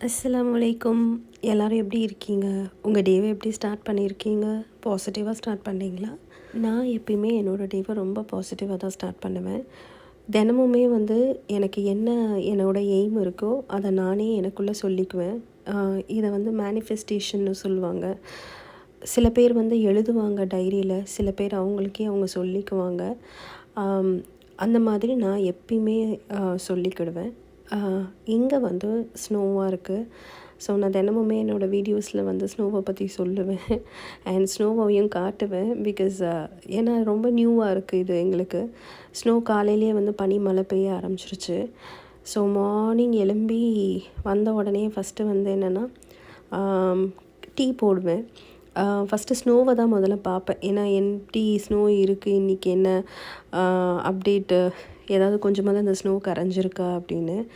அஸ்ஸலாமு அலைக்கும். எல்லோரும் எப்படி இருக்கீங்க? உங்கள் டேவை எப்படி ஸ்டார்ட் பண்ணியிருக்கீங்க? பாசிட்டிவாக ஸ்டார்ட் பண்ணீங்களா? நான் எப்பயுமே என்னோடய டேவை ரொம்ப பாசிட்டிவாக தான் ஸ்டார்ட் பண்ணுவேன். தினமுமே எனக்கு என்ன என்னோடய எய்ம் இருக்கோ அதை நானே எனக்குள்ளே சொல்லிக்குவேன். இதை மேனிஃபெஸ்டேஷன்னு சொல்லுவாங்க. சில பேர் எழுதுவாங்க டைரியில், சில பேர் அவங்களுக்கே அவங்க சொல்லிக்குவாங்க. அந்த மாதிரி நான் எப்பயுமே சொல்லிக்கிடுவேன். இங்கே ஸ்னோவாக இருக்குது. ஸோ நான் தினமுமே என்னோடய வீடியோஸில் ஸ்னோவை பற்றி சொல்லுவேன் அண்ட் ஸ்னோவையும் காட்டுவேன். பிகாஸ் ஏன்னா ரொம்ப நியூவாக இருக்குது இது எங்களுக்கு. ஸ்னோ காலையிலே பனி மழை பெய்ய ஆரம்பிச்சிருச்சு. ஸோ மார்னிங் எழும்பி வந்த உடனே ஃபஸ்ட்டு என்னென்னா டீ போடுவேன். ஃபஸ்ட்டு ஸ்னோவை தான் முதல்ல பார்ப்பேன். ஏன்னா எப்படி ஸ்னோ இருக்குது, இன்றைக்கி என்ன அப்டேட்டு, ஏதாவது கொஞ்சமாக தான் இந்த ஸ்னோ கரைஞ்சிருக்கா அப்படின்னு.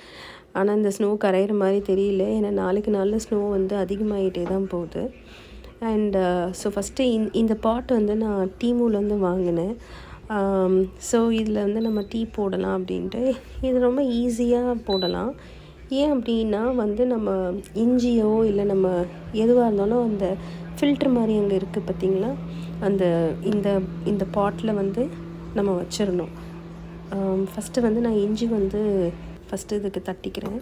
ஆனால் இந்த ஸ்னோ கரையிற மாதிரி தெரியல. ஏன்னா நாளுக்கு நாளில் ஸ்னோ அதிகமாகிட்டே தான் போகுது. அண்டு ஸோ ஃபஸ்ட்டு இந்த பாட் நான் டீமூலேருந்து வாங்கினேன். ஸோ இதில் நம்ம டீ போடலாம் அப்படின்ட்டு. இது ரொம்ப ஈஸியாக போடலாம். ஏன் அப்படின்னா நம்ம இஞ்சியோ இல்லை நம்ம எதுவாக இருந்தாலும் அந்த ஃபில்ட்ரு மாதிரி அங்கே இருக்குது பார்த்திங்களா, அந்த இந்த பாட்டில் நம்ம வச்சிடணும். ஃபஸ்ட்டு நான் இஞ்சி ஃபஸ்ட்டு இதுக்கு தட்டிக்கிறேன்.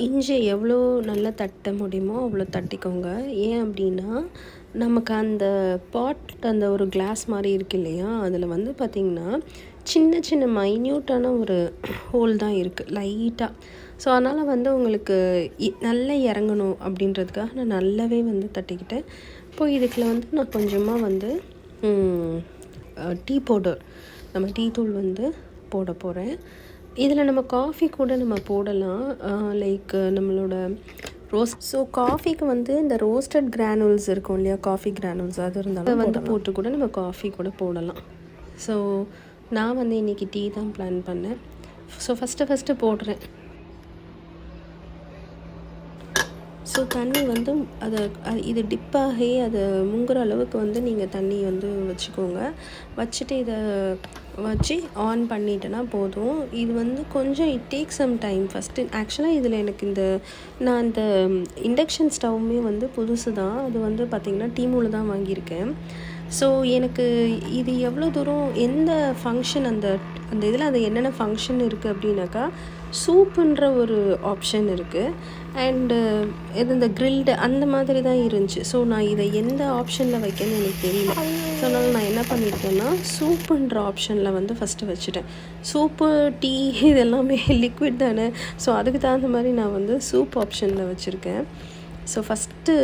இஞ்சி எவ்வளோ நல்லா தட்ட முடியுமோ அவ்வளோ தட்டிக்கோங்க. ஏன் அப்படின்னா நமக்கு அந்த பாட் அந்த ஒரு கிளாஸ் மாதிரி இருக்குது இல்லையா, அதில் பார்த்திங்கன்னா சின்ன சின்ன மைன்யூட்டான ஒரு ஹோல் தான் இருக்குது லைட்டாக. ஸோ அதனால் உங்களுக்கு நல்லா இறங்கணும் அப்படின்றதுக்காக நான் நல்லாவே தட்டிக்கிட்டேன். இப்போ இதுக்குள்ள நான் கொஞ்சமாக டீ பவுடர், நம்ம டீ தூள் போட போகிறேன். இதில் நம்ம காஃபி கூட நம்ம போடலாம். லைக் நம்மளோட ரோஸ்ட். ஸோ காஃபிக்கு இந்த ரோஸ்டட் கிரானுல்ஸ் இருக்கும் இல்லையா, காஃபி கிரானுல்ஸ், அது இருந்தாலும் போட்டு கூட நம்ம காஃபி கூட போடலாம். ஸோ நான் இன்றைக்கி டீ தான் பிளான் பண்ணேன். ஸோ ஃபஸ்ட்டு போடுறேன். ஸோ தண்ணி இது டிப்பாகி அதை முங்குற அளவுக்கு நீங்கள் தண்ணி வச்சுக்கோங்க. வச்சுட்டு இதை வச்சு ஆன் பண்ணிட்டேன்னா போதும். இது கொஞ்சம் it take some time. First ஆக்சுவலாக இதில் எனக்கு நான் இந்த இண்டக்ஷன் ஸ்டவ்வுமே புதுசு தான். அது பார்த்திங்கன்னா டீமூவில் தான் வாங்கியிருக்கேன். ஸோ எனக்கு இது எவ்வளோ தூரம் எந்த ஃபங்க்ஷன் அந்த இதில் அது என்னென்ன ஃபங்க்ஷன் இருக்குது அப்படின்னாக்கா, சூப்புன்ற ஒரு ஆப்ஷன் இருக்குது. அண்டு இது இந்த கிரில்டு அந்த மாதிரி தான் இருந்துச்சு. ஸோ நான் இதை எந்த ஆப்ஷனில் வைக்கணும்னு எனக்கு தெரியல. ஸோ அதனால் நான் என்ன பண்ணியிருக்கேன்னா சூப்புன்ற ஆப்ஷனில் ஃபஸ்ட்டு வச்சுட்டேன். சூப்பு, டீ இதெல்லாமே லிக்விட் தானே. ஸோ அதுக்கு தகுந்த மாதிரி நான் சூப் ஆப்ஷனில் வச்சுருக்கேன். ஸோ ஃபஸ்ட்டு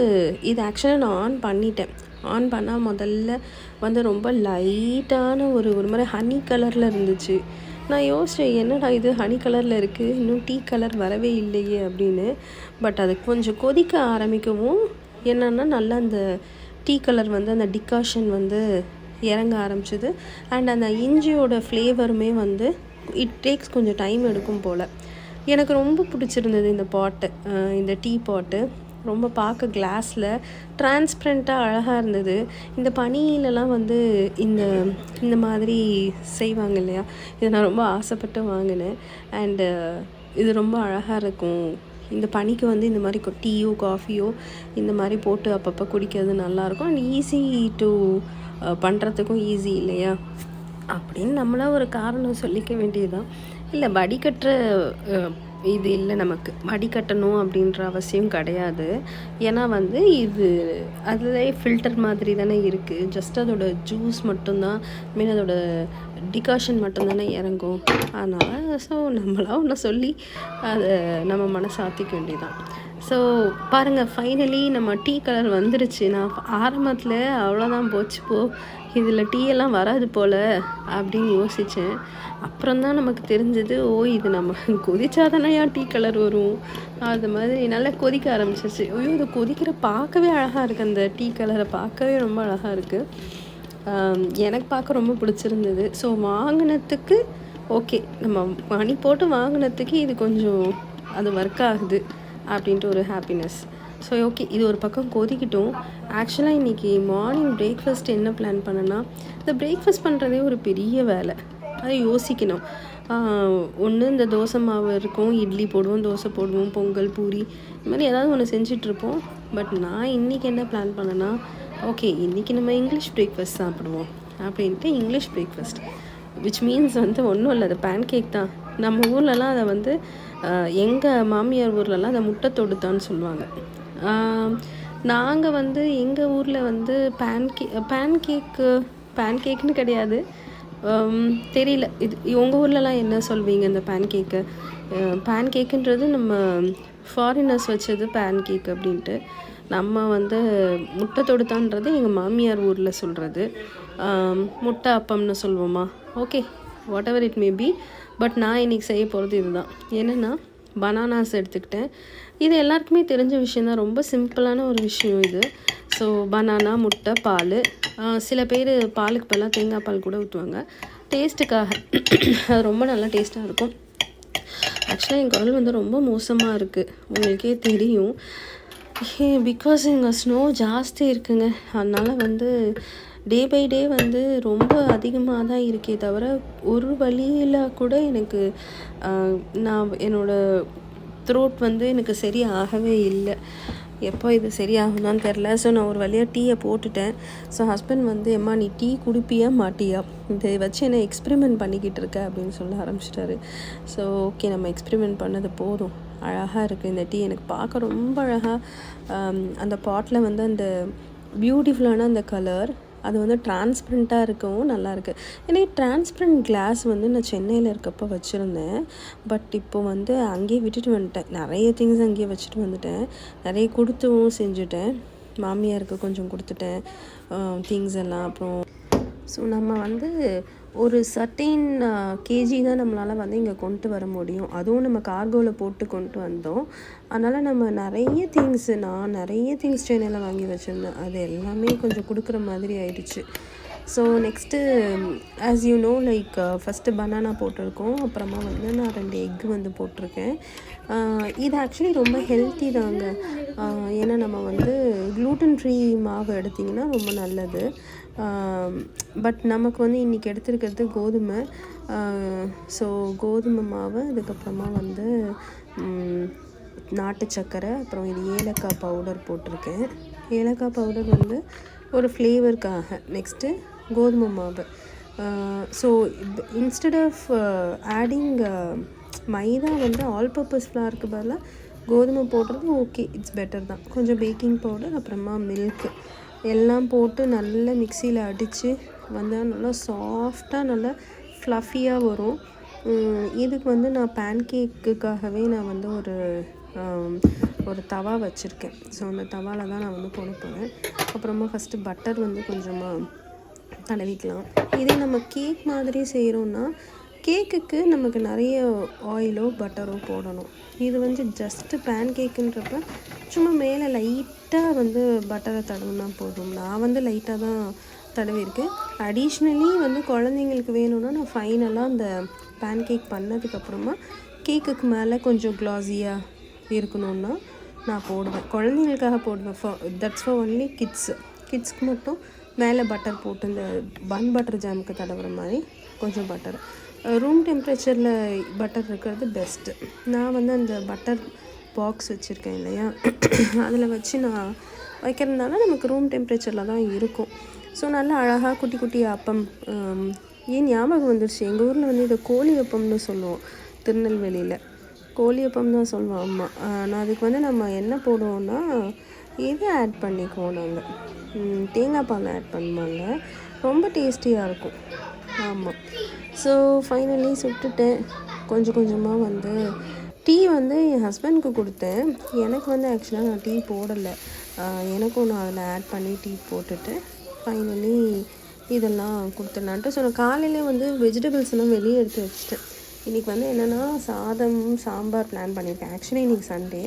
இது ஆக்சுவலாக நான் ஆன் பண்ணிட்டேன். ஆன் பண்ணால் முதல்ல ரொம்ப லைட்டான ஒரு மாதிரி ஹனி கலரில் இருந்துச்சு. நான் யோசித்தேன், என்னடா இது ஹனி கலரில் இருக்குது, இன்னும் டீ கலர் வரவே இல்லையே அப்படின்னு. பட் அது கொஞ்சம் கொதிக்க ஆரம்பிக்கவும் என்னென்னா நல்லா அந்த டீ கலர் அந்த டிகாஷன் இறங்க ஆரம்பிச்சிது. அண்ட் அந்த இஞ்சியோட ஃப்ளேவருமே இட் டேக்ஸ் கொஞ்சம் டைம் எடுக்கும் போல். எனக்கு ரொம்ப பிடிச்சிருந்தது இந்த பாட்டு, இந்த டீ பாட்டு. ரொம்ப பார்க்க கிளாஸில் டிரான்ஸ்பரண்ட்டாக அழகாக இருந்தது. இந்த பனியிலலாம் இந்த மாதிரி செய்வாங்க இல்லையா, இதை நான் ரொம்ப ஆசைப்பட்டு வாங்கினேன். அண்டு இது ரொம்ப அழகாக இருக்கும். இந்த பனிக்கு இந்த மாதிரி டீயோ காஃபியோ இந்த மாதிரி போட்டு அப்பப்போ குடிக்கிறது நல்லாயிருக்கும். அண்ட் ஈஸி டு பண்ணுறதுக்கும் ஈஸி இல்லையா அப்படின்னு நம்மளாக ஒரு காரணம் சொல்லிக்க வேண்டியதுதான். இல்லை வடிகட்டுற இது இல்லை, நமக்கு வடிகட்டணும் அப்படின்ற அவசியம் கிடையாது. ஏன்னா இது அதில் ஃபில்டர் மாதிரி தானே இருக்குது. ஜஸ்ட் அதோட ஜூஸ் மட்டும்தான், அதோட டிகாஷன் மட்டும்தானே இறங்கும். அதனால் ஸோ நம்மளாக ஒன்று சொல்லி அதை நம்ம மனசாத்திக்க வேண்டியதான். ஸோ பாருங்கள், ஃபைனலி நம்ம டீ கலர் வந்துருச்சு. நான் ஆரம்பத்தில் அவ்வளோதான் போச்சு போ, இதில் டீ எல்லாம் வராது போல் அப்படின்னு யோசித்தேன். அப்புறம் தான் நமக்கு தெரிஞ்சது, ஓ இது நம்ம கொதிச்சாதானே டீ கலர் வரும். அது மாதிரி நல்லா கொதிக்க ஆரம்பிச்சிச்சு. ஐயோ இது கொதிக்கிற பார்க்கவே அழகாக இருக்குது, அந்த டீ கலரை பார்க்கவே ரொம்ப அழகாக இருக்குது. எனக்கு பார்க்க ரொம்ப பிடிச்சிருந்தது. ஸோ வாங்கினத்துக்கு ஓகே, நம்ம மணி போட்டு வாங்கினத்துக்கு இது கொஞ்சம் அது ஒர்க் ஆகுது அப்படின்ட்டு ஒரு ஹாப்பினஸ். ஸோ ஓகே, இது ஒரு பக்கம் கொதிக்கிட்டோம். ஆக்சுவலாக இன்றைக்கி மார்னிங் பிரேக்ஃபாஸ்ட் என்ன பிளான் பண்ணேன்னா, இந்த பிரேக்ஃபாஸ்ட் பண்ணுறதே ஒரு பெரிய வேலை, அதை யோசிக்கணும். ஒன்று இந்த தோசை மாவு இருக்கும், இட்லி போடுவோம், தோசை போடுவோம், பொங்கல், பூரி, இந்த மாதிரி ஏதாவது ஒன்று செஞ்சிட்ருப்போம். பட் நான் இன்றைக்கி என்ன பிளான் பண்ணேன்னா, ஓகே இன்றைக்கி நம்ம இங்கிலீஷ் பிரேக்ஃபாஸ்ட் சாப்பிடுவோம் அப்படின்ட்டு இங்கிலீஷ் பிரேக்ஃபாஸ்ட், விச் மீன்ஸ் வந்து ஒன்றும் இல்லை, அது பேன் கேக் தான். நம்ம ஊர்லலாம் அதை வந்து எங்கள் மாமியார் ஊர்லலாம் அதை முட்டை தொடுத்தான்னு சொல்லுவாங்க. நாங்கள் வந்து எங்கள் ஊரில் வந்து பேன் கேக்குன்னு கிடையாது, தெரியல. இது உங்கள் ஊர்லலாம் என்ன சொல்வீங்க இந்த பேன் கேக்குன்றது நம்ம ஃபாரினர்ஸ் வச்சது பேன் கேக் அப்படின்ட்டு. நம்ம வந்து முட்டை தொடுத்தான்றது எங்கள் மாமியார் ஊரில் சொல்கிறது. முட்டை அப்பம்னு சொல்லுவோமா, okay what ever it may be. But நான் இன்றைக்கி செய்ய போகிறது இதுதான். என்னென்னா பனானாஸ் எடுத்துக்கிட்டேன். இது எல்லாருக்குமே தெரிஞ்ச விஷயந்தான், ரொம்ப சிம்பிளான ஒரு விஷயம் இது. ஸோ பனானா, முட்டை, பால், சில பேர் பாலுக்கு பதிலாக தேங்காய் பால் கூட ஊற்றுவாங்க டேஸ்ட்டுக்காக. அது ரொம்ப நல்லா டேஸ்ட்டாக இருக்கும். ஆக்சுவலாக என் குரல் வந்து ரொம்ப மோசமாக இருக்குது, உங்களுக்கே தெரியும். பிகாஸ் இங்கே ஸ்னோ ஜாஸ்தி இருக்குங்க. அதனால் வந்து டே பை டே வந்து ரொம்ப அதிகமாக தான் இருக்கே தவிர ஒரு வழியில் கூட எனக்கு நான் என்னோடய த்ரோட் வந்து எனக்கு சரியாகவே இல்லை. எப்போ இது சரியாகும்தான் தெரில. ஸோ நான் ஒரு வழியாக டீயை போட்டுட்டேன். ஸோ ஹஸ்பண்ட் வந்து, எம்மா நீ டீ குடிப்பியா மாட்டியா, இதை வச்சு என்ன எக்ஸ்பெரிமெண்ட் பண்ணிக்கிட்டு இருக்க அப்படின்னு சொல்ல ஆரம்பிச்சிட்டாரு. ஸோ ஓகே, நம்ம எக்ஸ்பெரிமெண்ட் பண்ணது போதும். அழகாக இருக்குது இந்த டீ, எனக்கு பார்க்க ரொம்ப அழகாக. அந்த பாட்டில் வந்து அந்த பியூட்டிஃபுல்லான அந்த கலர், அது வந்து டிரான்ஸ்பரண்ட்டாக இருக்கவும் நல்லாயிருக்கு. ஏன்னா டிரான்ஸ்பரண்ட் கிளாஸ் வந்து நான் சென்னையில் இருக்கப்போ வச்சுருந்தேன். பட் இப்போ வந்து அங்கேயே விட்டுட்டு வந்துட்டேன். நிறைய திங்ஸ் அங்கேயே வச்சுட்டு வந்துட்டேன். நிறைய கொடுத்துவும் செஞ்சுட்டேன். மாமியாருக்கு கொஞ்சம் கொடுத்துட்டேன் திங்ஸ் எல்லாம். அப்புறம் ஸோ நம்ம வந்து ஒரு சர்டைன் கேஜி தான் நம்மளால் வந்து இங்கே கொண்டு வர முடியும். அதுவும் நம்ம கார்கோவில் போட்டு கொண்டு வந்தோம். அதனால் நம்ம நான் நிறைய திங்ஸ் சென்னையில் வாங்கி வச்சுருந்தேன். அது எல்லாமே கொஞ்சம் கொடுக்குற மாதிரி ஆயிடுச்சு. So next as you know, like first banana போட்டிருக்கோம். அப்புறமா வந்து நான் 2 எக்கு வந்து போட்டிருக்கேன். இது ஆக்சுவலி ரொம்ப ஹெல்த்தி தாங்க. ஏன்னா நம்ம வந்து க்ளூட்டன் ஃப்ரீ மாவு எடுத்திங்கன்னா ரொம்ப நல்லது. பட் நமக்கு வந்து இன்றைக்கி எடுத்துருக்கிறது கோதுமை. ஸோ கோதுமை மாவு, அதுக்கப்புறமா வந்து நாட்டு சர்க்கரை, அப்புறம் இது ஏலக்காய் பவுடர் போட்டிருக்கேன். ஏலக்காய் பவுடர் வந்து ஒரு ஃப்ளேவருக்காக. நெக்ஸ்ட்டு கோதுமை மாவு. ஸோ இன்ஸ்டெட் ஆஃப் ஆடிங் மைதா வந்து ஆல் பர்பஸ் ஃப்ளாருக்கு பதிலாக கோதுமை போடுறது ஓகே, இட்ஸ் பெட்டர் தான். கொஞ்சம் பேக்கிங் பவுடர், அப்புறமா மில்க்கு எல்லாம் போட்டு நல்லா மிக்சியில் அடித்து வந்தால் நல்லா சாஃப்டாக நல்லா ஃப்ளஃபியாக வரும். இதுக்கு வந்து நான் பேன் கேக்குக்காகவே நான் வந்து ஒரு தவா வச்சுருக்கேன். ஸோ அந்த தவாவில் தான் நான் வந்து போட போகிறேன். அப்புறமா ஃபஸ்ட்டு பட்டர் வந்து கொஞ்சமாக தடவிக்கலாம். இதே நம்ம கேக் மாதிரி செய்கிறோன்னா கேக்குக்கு நமக்கு நிறைய ஆயிலோ பட்டரோ போடணும். இது வந்து ஜஸ்ட்டு பேன் கேக்குன்றப்ப சும்மா மேலே லைட்டாக வந்து பட்டரை தடவுனா போதும். நான் வந்து லைட்டாக தான் தடவிருக்கேன். அடிஷ்னலி வந்து குழந்தைங்களுக்கு வேணும்னா நான் ஃபைனலாக அந்த பேன் கேக் பண்ணதுக்கப்புறமா கேக்குக்கு மேலே கொஞ்சம் க்ளாஸியாக இருக்கணுன்னா நான் போடுவேன். குழந்தைங்களுக்காக போடுவேன். தட்ஸ் ஃபார் ஒன்லி கிட்ஸ்க்கு மட்டும் மேலே பட்டர் போட்டு இந்த பன் பட்டர் ஜாமுக்கு தடவுற மாதிரி கொஞ்சம் பட்டர். ரூம் டெம்பரேச்சரில் பட்டர் இருக்கிறது பெஸ்ட்டு. நான் வந்து அந்த பட்டர் பாக்ஸ் வச்சுருக்கேன் இல்லையா, அதில் வச்சு நான் வைக்கிறதுனால நமக்கு ரூம் டெம்பரேச்சரில் தான் இருக்கும். ஸோ நல்லா அழகாக குட்டி குட்டி அப்பம். ஏன் ஞாபகம் வந்துடுச்சு, எங்கள் ஊரில் வந்து இதை கோழி அப்பம்னு சொல்லுவோம். திருநெல்வேலியில் கோழி அப்பம் தான் சொல்லுவோம். ஆமாம், நான் அதுக்கு வந்து நம்ம என்ன போடுவோன்னா இதை ஆட் பண்ணிக்குவோம். நாங்கள் தேங்காய் பால் ஆட் பண்ணுவாங்க, ரொம்ப டேஸ்டியாக இருக்கும். ஆமாம். ஸோ ஃபைனலி சுட்டுட்டேன். கொஞ்சம் கொஞ்சமாக வந்து டீ வந்து என் ஹஸ்பண்டுக்கு கொடுத்தேன். எனக்கு வந்து ஆக்சுவலாக நான் டீ போடலை. எனக்கும் நான் அதில் ஆட் பண்ணி டீ போட்டுட்டு ஃபைனலி இதெல்லாம் கொடுத்துடலான்ட்டு. ஸோ நான் காலையிலே வந்து வெஜிடபிள்ஸ்லாம் வெளியே எடுத்து வச்சுட்டேன். இன்றைக்கி வந்து என்னென்னா சாதம் சாம்பார் பிளான் பண்ணியிருக்கேன். ஆக்சுவலி இன்றைக்கி சண்டே.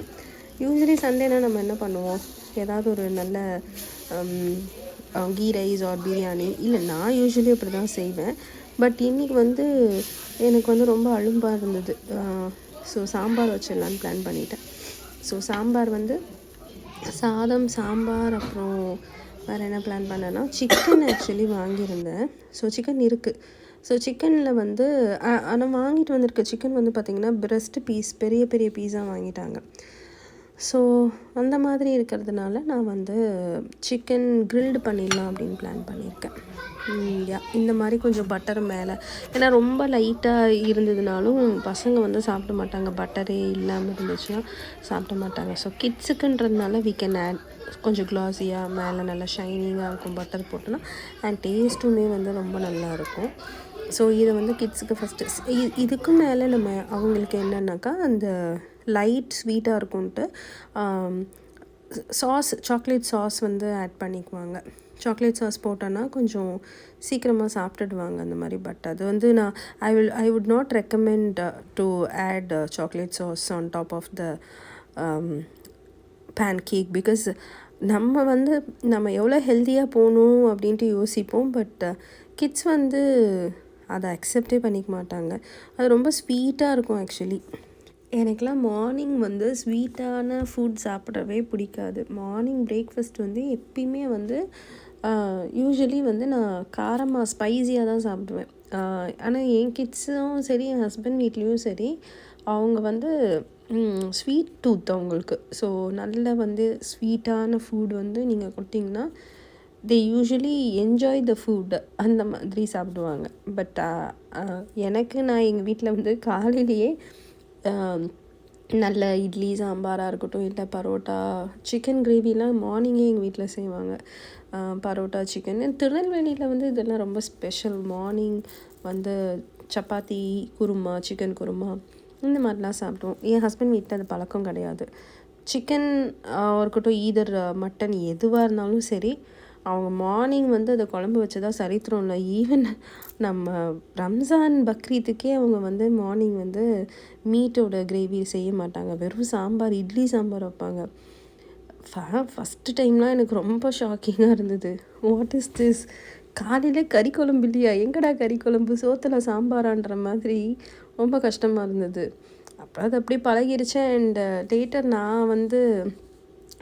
யூஸ்வலி சண்டேனா நம்ம என்ன பண்ணுவோம், ஏதாவது ஒரு நல்ல கீ ரைஸ் ஆர் பிரியாணி, இல்லை நான் யூஸ்வலி அப்படி தான் செய்வேன். பட் இன்றைக்கி வந்து எனக்கு வந்து ரொம்ப அலும்பாக இருந்தது. ஸோ சாம்பார் வச்சிடலான்னு பிளான் பண்ணிட்டேன். ஸோ சாம்பார் வந்து சாதம், சாம்பார், அப்புறம் வேறு என்ன பிளான் பண்ணேன்னா சிக்கன் ஆக்சுவலி வாங்கியிருந்தேன். ஸோ சிக்கன் இருக்குது. ஸோ சிக்கனில் வந்து ஆனால் வாங்கிட்டு வந்திருக்க சிக்கன் வந்து பார்த்திங்கன்னா பிரெஸ்ட் பீஸ் பெரிய பெரிய பீஸாக வாங்கிட்டாங்க. ஸோ அந்த மாதிரி இருக்கிறதுனால நான் வந்து சிக்கன் கிரில்டு பண்ணிடலாம் அப்படின்னு பிளான் பண்ணியிருக்கேன். இந்த மாதிரி கொஞ்சம் பட்டர் மேலே, ஏன்னா ரொம்ப லைட்டாக இருந்ததுனாலும் பசங்க வந்து சாப்பிட மாட்டாங்க. பட்டரே இல்லாமல் இருந்துச்சுன்னா சாப்பிட மாட்டாங்க. ஸோ கிட்ஸுக்குன்றதுனால we can add கொஞ்சம் க்ளாஸியாக மேலே நல்லா ஷைனிங்காக இருக்கும் பட்டர் போட்டோன்னா. அண்ட் டேஸ்ட்டுமே வந்து ரொம்ப நல்லாயிருக்கும். ஸோ இதை வந்து கிட்ஸுக்கு ஃபஸ்ட்டு இதுக்கு மேலே நம்ம அவங்களுக்கு என்னன்னாக்கா அந்த லைட் ஸ்வீட்டாக இருக்கும்ன்ட்டு சாக்லேட் சாஸ் வந்து ஆட் பண்ணிக்குவாங்க. சாக்லேட் சாஸ் போட்டோன்னா கொஞ்சம் சீக்கிரமாக சாப்பிட்டுடுவாங்க அந்த மாதிரி. பட் அது வந்து நான் I would not recommend to add chocolate sauce on top of the pancake. Because நம்ம எவ்வளோ ஹெல்த்தியாக போகணும் அப்படின்ட்டு யோசிப்போம். பட் கிட்ஸ் வந்து அதை அக்செப்டே பண்ணிக்க மாட்டாங்க. அது ரொம்ப ஸ்வீட்டாக இருக்கும். ஆக்சுவலி எனக்கெலாம் மார்னிங் வந்து ஸ்வீட்டான ஃபுட் சாப்பிடவே பிடிக்காது. மார்னிங் பிரேக்ஃபாஸ்ட் வந்து எப்பயுமே வந்து யூஸ்வலி வந்து நான் காரமாக ஸ்பைஸியாக தான் சாப்பிடுவேன். ஆனால் என் கிட்ஸும் சரி, என் ஹஸ்பண்ட் வீட்லேயும் சரி, அவங்க வந்து ஸ்வீட் டூத் அவங்களுக்கு. ஸோ நல்ல வந்து ஸ்வீட்டான ஃபுட் வந்து நீங்கள் கொடுத்தீங்கன்னா தே யூஸ்வலி என்ஜாய் த ஃபுட், அந்த மாதிரி சாப்பிடுவாங்க. பட் நான் எங்கள் வீட்டில் வந்து காலையிலேயே நல்ல இட்லி சாம்பாராக இருக்கட்டும், இல்லை பரோட்டா, சிக்கன் கிரேவிலாம் மார்னிங்கே எங்கள் வீட்டில் செய்வாங்க. பரோட்டா, சிக்கன். திருநெல்வேலியில் வந்து இதெல்லாம் ரொம்ப ஸ்பெஷல். மார்னிங் வந்து சப்பாத்தி, குருமா, சிக்கன் குருமா இந்த மாதிரிலாம் சாப்பிடுவோம். என் ஹஸ்பண்ட் வீட்டில் அது பழக்கம் கிடையாது. சிக்கன் இருக்கட்டும், ஈதர் மட்டன், எதுவாக இருந்தாலும் சரி, அவங்க மார்னிங் வந்து அதை குழம்பு வச்சதா சரித்திரம் இல்லை. ஈவன் நம்ம ரம்ஜான் பக்ரீத்துக்கே அவங்க வந்து மார்னிங் வந்து மீட்டோட கிரேவி செய்ய மாட்டாங்க. வெறும் சாம்பார், இட்லி சாம்பார் வைப்பாங்க. ஃபஸ்ட்டு டைம்லாம் எனக்கு ரொம்ப ஷாக்கிங்காக இருந்தது. வாட் இஸ் திஸ், காலையில் கறி குழம்பு இல்லையா, எங்கடா கறி குழம்பு, சோத்தில் சாம்பாரான்ற மாதிரி ரொம்ப கஷ்டமாக இருந்தது. அப்புறம் அது அப்படியே பழகிடுச்சேன். அண்ட் லேட்டர்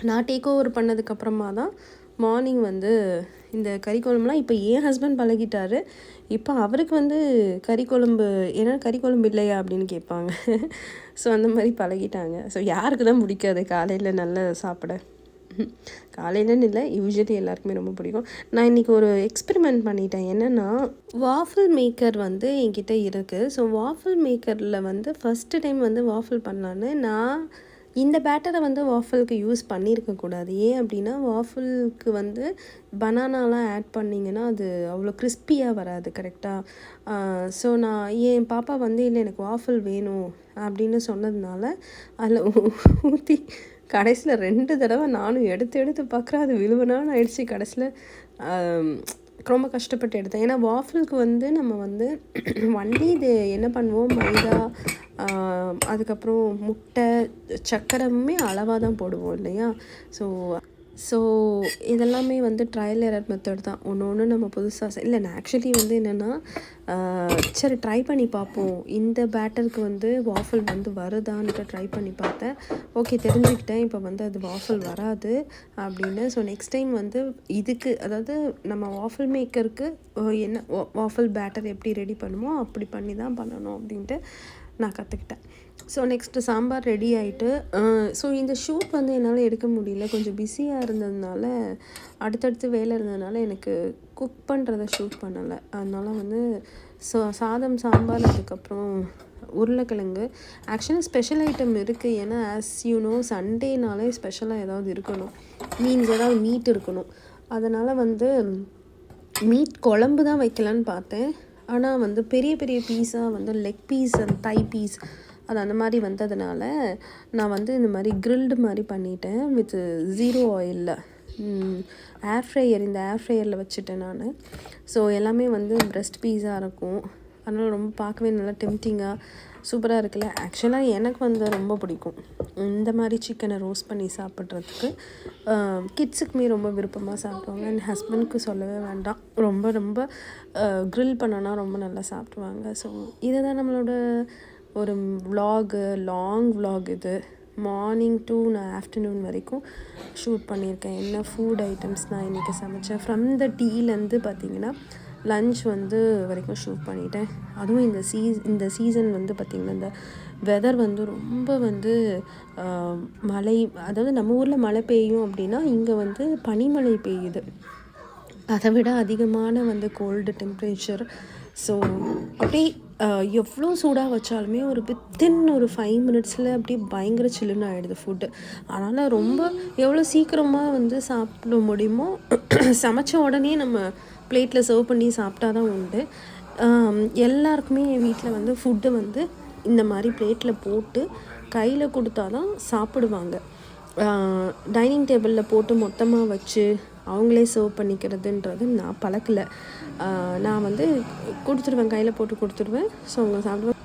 நான் டேக் ஓவர் பண்ணதுக்கப்புறமா தான் மார்னிங் வந்து இந்த கறி குழம்புலாம் இப்போ என் ஹஸ்பண்ட் பழகிட்டார். இப்போ அவருக்கு வந்து கறி குழம்பு, ஏன்னா கறி குழம்பு இல்லையா அப்படின்னு கேட்பாங்க. ஸோ அந்த மாதிரி பழகிட்டாங்க. ஸோ யாருக்கு தான் பிடிக்காது காலையில் நல்லா சாப்பிட? காலையிலன்னு இல்லை, யூஸ்வலி எல்லாருக்குமே ரொம்ப பிடிக்கும். நான் இன்றைக்கி ஒரு எக்ஸ்பெரிமெண்ட் பண்ணிட்டேன். என்னென்னா, வாஃபிள் மேக்கர் வந்து என்கிட்ட இருக்குது. ஸோ வாஃபிள் மேக்கரில் வந்து ஃபஸ்ட்டு டைம் வந்து வாஃபிள் பண்ணலான்னு நான் இந்த பேட்டரை வந்து வாஃபிளுக்கு யூஸ் பண்ணியிருக்கக்கூடாது. ஏன் அப்படின்னா, வாஃபிளுக்கு வந்து பனானாலாம் ஆட் பண்ணிங்கன்னா அது அவ்வளோ கிறிஸ்பியாக வராது கரெக்டாக. ஸோ நான் என் பாப்பா வந்து இல்லை எனக்கு வாஃபிள் வேணும் அப்படின்னு சொன்னதுனால அதில் ஊற்றி கடைசியில் 2 தடவை நானும் எடுத்து பார்க்குறேன். அது விழுவனான்னு ஆயிடுச்சு. கடைசியில் ரொம்ப கஷ்டப்பட்டு எடுத்தேன். ஏன்னா வாஃபிளுக்கு வந்து நம்ம வந்து ஒன்லி இது என்ன பண்ணுவோம், மைதா, அதுக்கப்புறம் முட்டை, சக்கரமே அளவாக தான் போடுவோம் இல்லையா? ஸோ இதெல்லாமே வந்து ட்ரையல் எரர் மெத்தட் தான். ஒன்று நம்ம புதுசாக இல்லை, நான் ஆக்சுவலி வந்து என்னென்னா, சரி ட்ரை பண்ணி பார்ப்போம், இந்த பேட்டருக்கு வந்து வாஃபிள் வந்து வருதான்ட்டு ட்ரை பண்ணி பார்த்தேன். ஓகே, தெரிஞ்சுக்கிட்டேன் இப்போ வந்து அது வாஃபிள் வராது அப்படின்னு. ஸோ நெக்ஸ்ட் டைம் வந்து இதுக்கு, அதாவது நம்ம வாஃபிள் மேக்கருக்கு என்ன வாஃபிள் பேட்டர் எப்படி ரெடி பண்ணுமோ அப்படி பண்ணி தான் பண்ணணும் அப்படின்ட்டு நான் கற்றுக்கிட்டேன். ஸோ நெக்ஸ்ட்டு சாம்பார் ரெடி ஆகிட்டு, ஸோ இந்த ஷூட் வந்து என்னால் எடுக்க முடியல. கொஞ்சம் பிஸியாக இருந்ததுனால, அடுத்தடுத்து வேலை இருந்ததுனால எனக்கு குக் பண்ணுறத ஷூட் பண்ணலை. அதனால் வந்து சாதம், சாம்பார், அதுக்கப்புறம் உருளைக்கிழங்கு. ஆக்சுவலாக ஸ்பெஷல் ஐட்டம் இருக்குது. ஏன்னா ஆஸ் யூனோ சண்டேனாலே ஸ்பெஷலாக ஏதாவது இருக்கணும், ஏதாவது மீட் இருக்கணும். அதனால் வந்து மீட் குழம்பு தான் வைக்கலான்னு பார்த்தேன். ஆனால் வந்து பெரிய பெரிய பீஸாக வந்து லெக் பீஸ் அந்த தை பீஸ் அது அந்த மாதிரி வந்ததுனால நான் வந்து இந்த மாதிரி கிரில்டு மாதிரி பண்ணிட்டேன் வித் 0 ஆயிலில். ஏர் ஃப்ரையர், இந்த ஏர் ஃப்ரையரில் வச்சுட்டேன் நான். ஸோ எல்லாமே வந்து பிரெஸ்ட் பீஸாக இருக்கும். அதனால் ரொம்ப பார்க்கவே நல்லா டெம்டிங்காக சூப்பராக இருக்குல்ல. ஆக்சுவலாக எனக்கு வந்து ரொம்ப பிடிக்கும் இந்த மாதிரி சிக்கனை ரோஸ்ட் பண்ணி சாப்பிட்றதுக்கு. கிட்ஸுக்குமே ரொம்ப விருப்பமாக சாப்பிடுவாங்க. என் ஹஸ்பண்ட்க்கு சொல்லவே வேண்டாம், ரொம்ப ரொம்ப க்ரில் பண்ணனா ரொம்ப நல்லா சாப்பிடுவாங்க. ஸோ இதை தான் நம்மளோட ஒரு விலாகு, லாங் விலாக் இது. மார்னிங் டு நான் ஆஃப்டர்நூன் வரைக்கும் ஷூட் பண்ணியிருக்கேன். என்ன ஃபுட் ஐட்டம்ஸ் நான் இன்றைக்கி சமைச்சேன். ஃப்ரம் த டீலேருந்து பார்த்திங்கன்னா லன்ச் வந்து வரைக்கும் ஷூட் பண்ணிட்டேன். அதுவும் இந்த சீசன் வந்து பார்த்திங்கன்னா இந்த வெதர் வந்து ரொம்ப வந்து மழை, அதாவது நம்ம ஊரில் மழை பெய்யும் அப்படின்னா இங்கே வந்து பனிமழை பெய்யுது. அதை விட அதிகமான வந்து கோல்டு டெம்பரேச்சர். ஸோ அப்படியே எவ்வளோ சூடாக வச்சாலுமே ஒரு வித்தின் ஒரு 5 மினிட்ஸில் அப்படியே பயங்கர சில்லுன்னு ஆகிடுது ஃபுட்டு. அதனால் ரொம்ப எவ்வளோ சீக்கிரமாக வந்து சாப்பிட முடியுமோ சமைச்ச உடனே நம்ம பிளேட்டில் சர்வ் பண்ணி சாப்பிட்டா தான் உண்டு. எல்லாருக்குமே என் வீட்டில் வந்து ஃபுட்டு வந்து இந்த மாதிரி பிளேட்டில் போட்டு கையில் கொடுத்தா தான் சாப்பிடுவாங்க. டைனிங் டேபிளில் போட்டு மொத்தமாக வச்சு அவங்களே சர்வ் பண்ணிக்கிறதுன்றது நான் பழக்கலை. நான் வந்து கொடுத்துருவேன், கையில் போட்டு கொடுத்துருவேன். ஸோ அவங்க சாப்பிடுவேன்.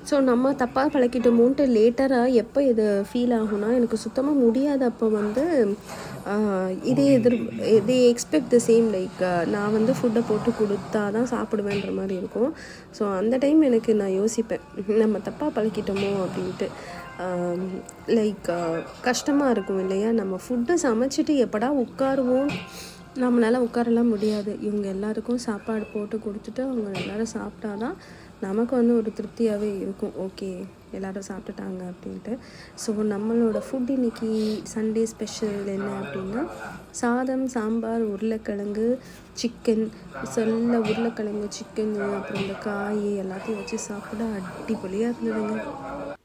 ஸோ நம்ம தப்பாக பழக்கிட்டோமோன்ட்டு லேட்டராக எப்போ இது ஃபீல் ஆகும்னா, எனக்கு சுத்தமாக முடியாது. அப்போ வந்து இதே எக்ஸ்பெக்ட் த சேம், லைக் நான் வந்து ஃபுட்டை போட்டு கொடுத்தா தான் சாப்பிடுவேன்ற மாதிரி இருக்கும். ஸோ அந்த டைம் எனக்கு நான் யோசிப்பேன், நம்ம தப்பாக பழக்கிட்டோமோ அப்படின்ட்டு. லைக் கஷ்டமாக இருக்கும் இல்லையா? நம்ம ஃபுட்டு சமைச்சிட்டு எப்படா உட்காருவோம், நம்மளால் உட்காரலாம் முடியாது. இவங்க எல்லாருக்கும் சாப்பாடு போட்டு கொடுத்துட்டு அவங்க எல்லோரும் சாப்பிட்டா தான் நமக்கு வந்து ஒரு திருப்தியாகவே இருக்கும். ஓகே, எல்லோரும் சாப்பிட்டுட்டாங்க அப்படின்ட்டு. ஸோ நம்மளோட ஃபுட் இன்றைக்கி சண்டே ஸ்பெஷல் என்ன அப்படின்னா, சாதம், சாம்பார், உருளைக்கிழங்கு, சிக்கன், உருளைக்கிழங்கு, சிக்கன், அப்புறம் இந்த காய் எல்லாத்தையும் வச்சு சாப்பிட அடிப்பொலியாக இருந்ததுங்க.